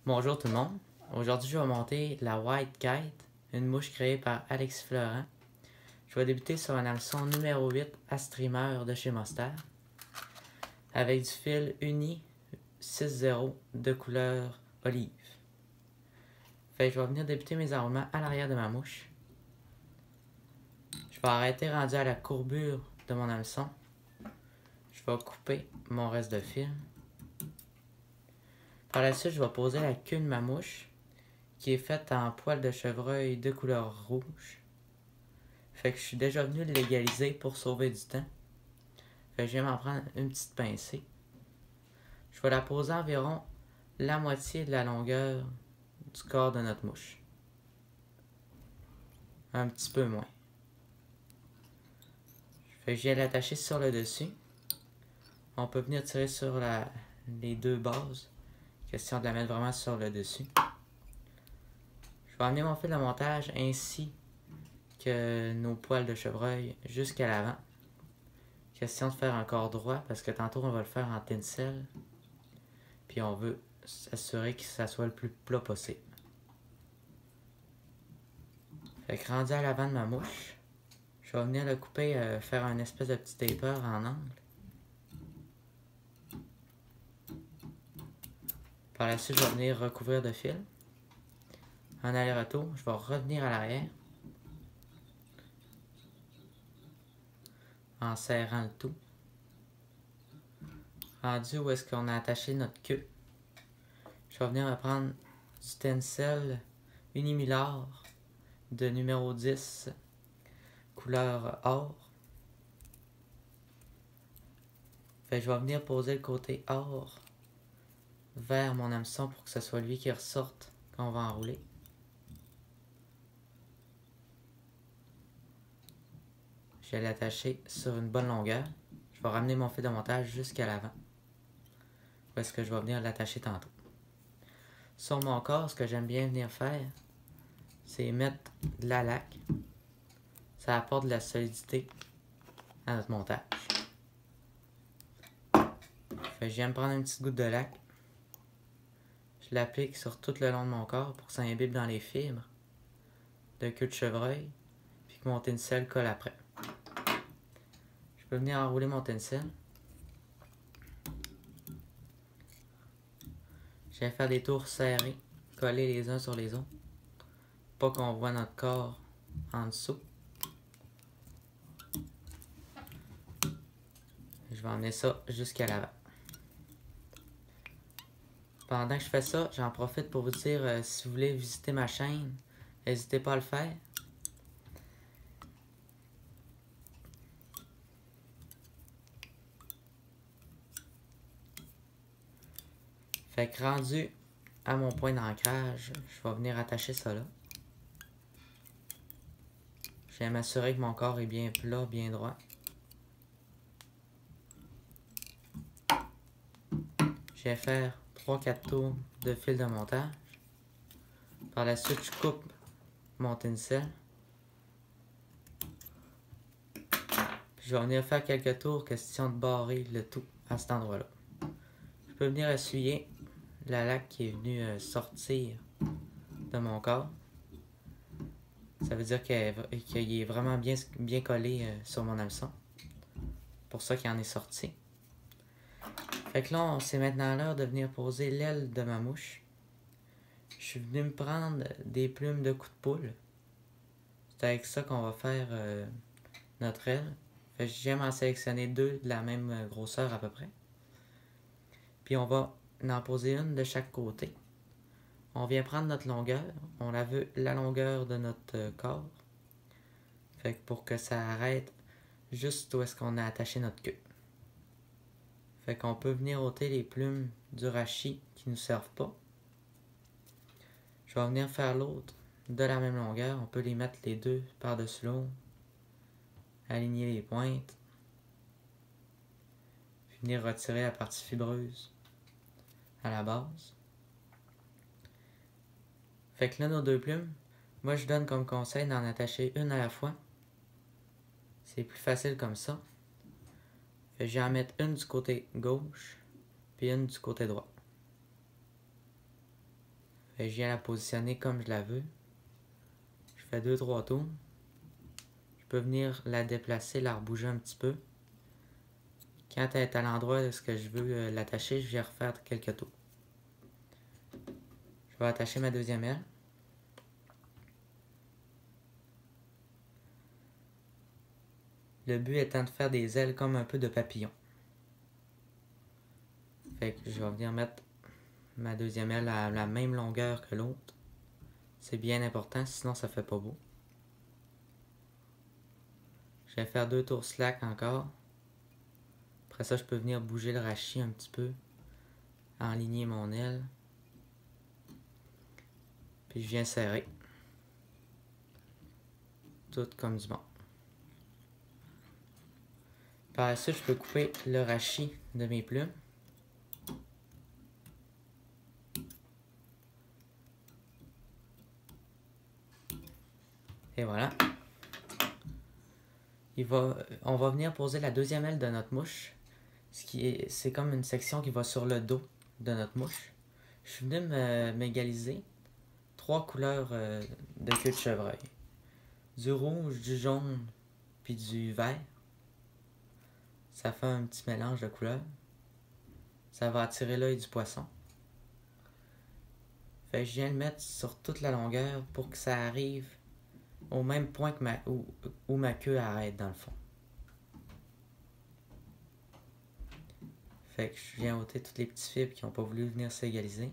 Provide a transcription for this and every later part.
Bonjour tout le monde. Aujourd'hui, je vais monter la White Kite, une mouche créée par Alexis Florent. Je vais débuter sur un hameçon numéro 8 à streamer de chez Monster avec du fil uni 6-0 de couleur olive. Fait que je vais venir débuter mes enroulements à l'arrière de ma mouche. Je vais arrêter rendu à la courbure de mon hameçon. Je vais couper mon reste de fil. Par la suite, je vais poser la queue de ma mouche qui est faite en poil de chevreuil de couleur rouge. Fait que je suis déjà venu l'égaliser pour sauver du temps. Fait que je viens m'en prendre une petite pincée. Je vais la poser environ la moitié de la longueur du corps de notre mouche. Un petit peu moins. Fait que je viens l'attacher sur le dessus. On peut venir tirer sur les deux bases. Question de la mettre vraiment sur le dessus. Je vais amener mon fil de montage ainsi que nos poils de chevreuil jusqu'à l'avant. Question de faire un corps droit parce que tantôt on va le faire en tinsel. Puis on veut s'assurer que ça soit le plus plat possible. Fait que rendu à l'avant de ma mouche, je vais venir le couper, faire un espèce de petit taper en angle. Par la suite, je vais venir recouvrir de fil. En aller-retour, je vais revenir à l'arrière. En serrant le tout. Rendu où est-ce qu'on a attaché notre queue, je vais venir me prendre du tencel Unimillar de numéro 10, couleur or. Fait que je vais venir poser le côté or vers mon hameçon pour que ce soit lui qui ressorte quand on va enrouler. Je vais l'attacher sur une bonne longueur. Je vais ramener mon fil de montage jusqu'à l'avant. Où est-ce que je vais venir l'attacher tantôt. Sur mon corps, ce que j'aime bien venir faire, c'est mettre de la laque. Ça apporte de la solidité à notre montage. Fait que je viens me prendre une petite goutte de laque. Je l'applique sur tout le long de mon corps pour que ça imbibe dans les fibres de queue de chevreuil, puis que mon tinsel colle après. Je peux venir enrouler mon tinsel. Je viens faire des tours serrés, collés les uns sur les autres, pas qu'on voit notre corps en dessous. Je vais emmener ça jusqu'à l'avant. Pendant que je fais ça, j'en profite pour vous dire, si vous voulez visiter ma chaîne, n'hésitez pas à le faire. Fait que rendu à mon point d'ancrage, je vais venir attacher ça là. Je viens m'assurer que mon corps est bien plat, bien droit. Je viens faire 3-4 tours de fil de montage. Par la suite, je coupe mon tinsel. Puis je vais venir faire quelques tours, question de barrer le tout à cet endroit-là. Je peux venir essuyer la laque qui est venue sortir de mon corps. Ça veut dire qu'il est vraiment bien collé sur mon hameçon. Pour ça qu'il en est sorti. Fait que là, c'est maintenant l'heure de venir poser l'aile de ma mouche. Je suis venu me prendre des plumes de cou de poule. C'est avec ça qu'on va faire notre aile. Fait que j'aime en sélectionner deux de la même grosseur à peu près. Puis on va en poser une de chaque côté. On vient prendre notre longueur. On la veut la longueur de notre corps. Fait que pour que ça arrête juste où est-ce qu'on a attaché notre queue. Fait qu'on peut venir ôter les plumes du rachis qui ne nous servent pas. Je vais venir faire l'autre de la même longueur. On peut les mettre les deux par-dessus l'autre. Aligner les pointes. Puis venir retirer la partie fibreuse à la base. Fait que là, nos deux plumes, moi je donne comme conseil d'en attacher une à la fois. C'est plus facile comme ça. Fait que je vais en mettre une du côté gauche, puis une du côté droit. Je viens la positionner comme je la veux. Je fais 2-3 tours. Je peux venir la déplacer, la rebouger un petit peu. Quand elle est à l'endroit de ce que je veux l'attacher, je viens refaire quelques tours. Je vais attacher ma deuxième aile. Le but étant de faire des ailes comme un peu de papillon. Fait que je vais venir mettre ma deuxième aile à la même longueur que l'autre. C'est bien important, sinon ça fait pas beau. Je vais faire 2 tours slack encore. Après ça, je peux venir bouger le rachis un petit peu. Enligner mon aile. Puis je viens serrer. Tout comme du bon. Par la suite, je peux couper le rachis de mes plumes. Et voilà. On va venir poser la deuxième aile de notre mouche. C'est comme une section qui va sur le dos de notre mouche. Je suis venu m'égaliser 3 couleurs de queue de chevreuil. Du rouge, du jaune, puis du vert. Ça fait un petit mélange de couleurs. Ça va attirer l'œil du poisson. Fait que je viens le mettre sur toute la longueur pour que ça arrive au même point que où ma queue arrête dans le fond. Fait que je viens ôter toutes les petites fibres qui n'ont pas voulu venir s'égaliser.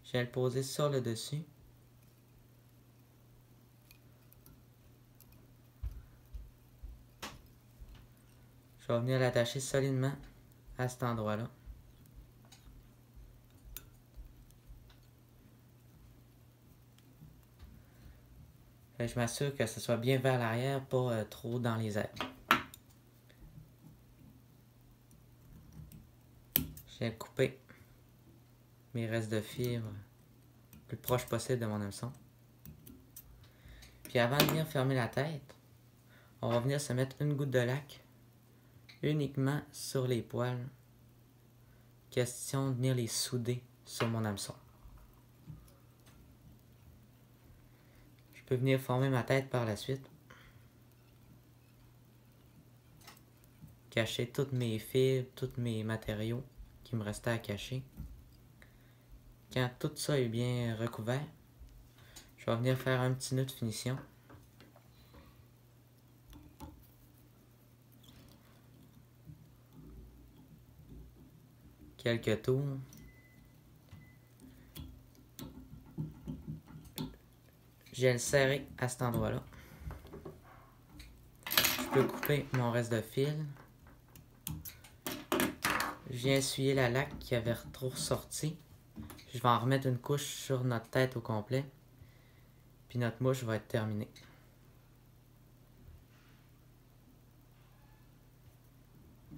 Je viens le poser sur le dessus. Je vais venir l'attacher solidement à cet endroit-là. Je m'assure que ce soit bien vers l'arrière, pas trop dans les airs. Je viens couper mes restes de fibres le plus proche possible de mon hameçon. Puis avant de venir fermer la tête, on va venir se mettre une goutte de lac uniquement sur les poils. Question de venir les souder sur mon hameçon. Je peux venir former ma tête par la suite. Cacher toutes mes fibres, tous mes matériaux qui me restaient à cacher. Quand tout ça est bien recouvert, je vais venir faire un petit nœud de finition. Quelques tours. Je viens le serrer à cet endroit-là. Je peux couper mon reste de fil. Je viens essuyer la laque qui avait trop ressorti. Je vais en remettre une couche sur notre tête au complet. Puis notre mouche va être terminée.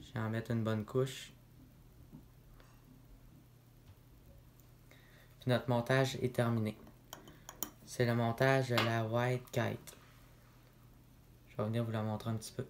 Je vais en mettre une bonne couche. Puis notre montage est terminé. C'est le montage de la White Kite. Je vais venir vous la montrer un petit peu.